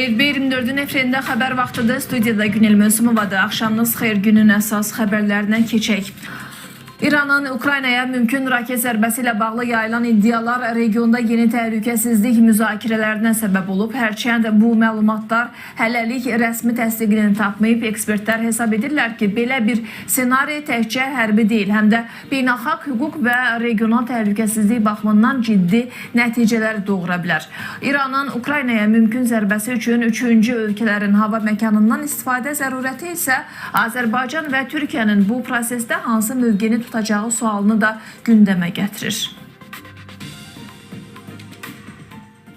B24'ün efirində xəbər vaxtıdır. Studiyada Günel Mösumovadır. Axşamınız xeyir, günün əsas xəbərlərindən keçək. İranın Ukraynaya mümkün raket zərbəsi ilə bağlı yayılan iddialar regionda yeni təhlükəsizlik müzakirələrinə səbəb olub. Hərçənd bu məlumatlar hələlik rəsmi təsdiqini tapmayıb. Ekspertlər hesab edirlər ki, belə bir senari təkcə hərbi deyil, həm də beynəlxalq hüquq və regional təhlükəsizlik baxımından ciddi nəticələr doğura bilər. İranın Ukraynaya mümkün zərbəsi üçün üçüncü ölkələrin hava məkanından istifadə zərurəti isə Azərbaycan və Türkiyənin bu prosesdə hansı mövqeni tutacağı sualını da gündəmə gətirir.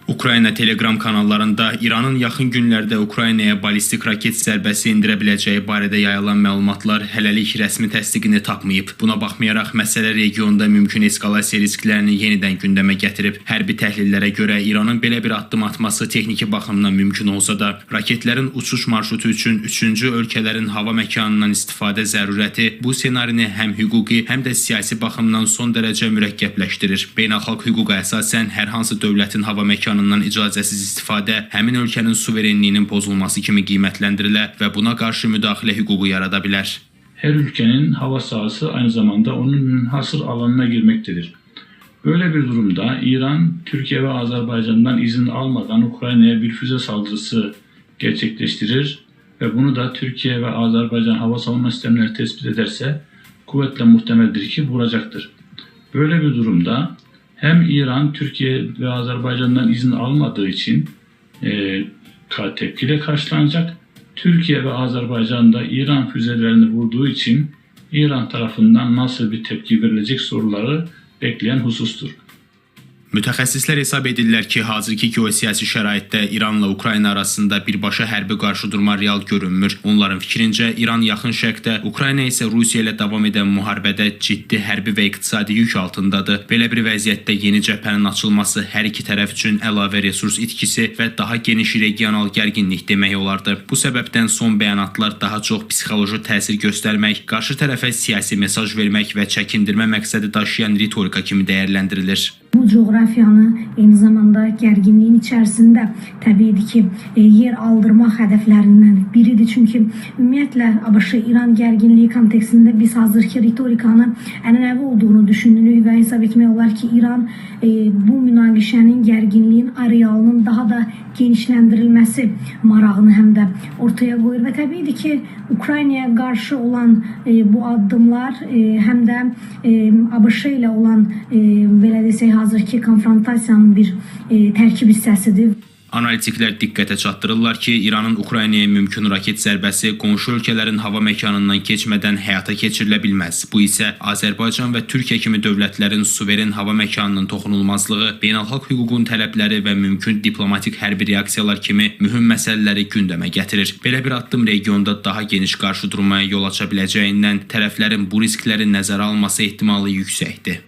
Ukrayna Telegram kanallarında İranın yaxın günlərdə Ukraynaya ballistik raket zərbəsi endirə biləcəyi barədə yayılan məlumatlar hələlik rəsmi təsdiqini tapmayıb. Buna baxmayaraq məsələ regionda mümkün eskalasiya risklərini yenidən gündəmə gətirib. Hərbi təhlillərə görə İranın belə bir addım atması texniki baxımdan mümkün olsa da, raketlərin uçuş marşrutu üçün üçüncü ölkələrin hava məkanından istifadə zərurəti bu senarini həm hüquqi, həm də siyasi baxımdan son dərəcə mürəkkəbləşdirir. Beynəlxalq hüquqa əsasən hər hansı dövlətin hava məkanından icazəsiz istifadə həmin ölkənin suverenliyinin pozulması kimi qiymətləndirilə və buna qarşı müdaxilə hüququ yarada bilər. Her ülkenin hava sahası aynı zamanda onun münhasır alanına girmektedir. Böyle bir durumda İran, Türkiye ve Azerbaycan'dan izin almadan Ukrayna'ya bir füze saldırısı gerçekleştirir ve bunu da Türkiye ve Azerbaycan hava savunma sistemleri tespit ederse kuvvetle muhtemeldir ki vuracaktır. Böyle bir durumda hem İran, Türkiye ve Azerbaycan'dan izin almadığı için tepkiyle karşılanacak. Türkiye ve Azerbaycan'da İran füzelerini vurduğu için İran tarafından nasıl bir tepki verilecek soruları bekleyen husustur. Mütəxəssislər hesab edirlər ki, hazırki geosiyasi şəraitdə İranla Ukrayna arasında birbaşa hərbi qarşıdurma real görünmür. Onların fikrincə, İran yaxın şərqdə, Ukrayna isə Rusiya ilə davam edən müharibədə ciddi hərbi və iqtisadi yük altındadır. Belə bir vəziyyətdə yeni cəbhənin açılması hər iki tərəf üçün əlavə resurs itkisi və daha geniş regional gərginlik demək olardı. Bu səbəbdən son bəyanatlar daha çox psixoloji təsir göstərmək, qarşı tərəfə siyasi mesaj vermək və çəkindirmə məqsədi daşıyan ritorika kimi dəyərləndirilir. Bu coğrafyanı aynı zamanda gerginliğin içerisinde tabii ki yer aldırma hedeflerinden biridir. Çünkü ümumiyyətlə ABŞ-İran gerginliği kontekstinde biz hazırki ritorikanı ənənəvi olduğunu düşünürük ve hesab etmək olar ki İran bu münaqişənin gerginliğin arealının daha da genişləndirilməsi marağını həm də ortaya koyur ve tabii ki Ukraynaya karşı olan bu addımlar həm də ABŞ ile olan belə desək hazırki konfrontasiyanın bir tərkib hissəsidir. Analitiklər diqqətə çatdırırlar ki, İranın Ukraynaya mümkün raket zərbəsi qonşu ölkələrin hava məkanından keçmədən həyata keçirilə bilməz. Bu isə Azərbaycan və Türkiyə kimi dövlətlərin suveren hava məkanının toxunulmazlığı, beynəlxalq hüququn tələbləri və mümkün diplomatik hərbi reaksiyalar kimi mühüm məsələləri gündəmə gətirir. Belə bir addım regionda daha geniş qarşıdurmaya yol aça biləcəyindən tərəflərin bu riskləri nəzərə alması ehtimalı yüksəkdir.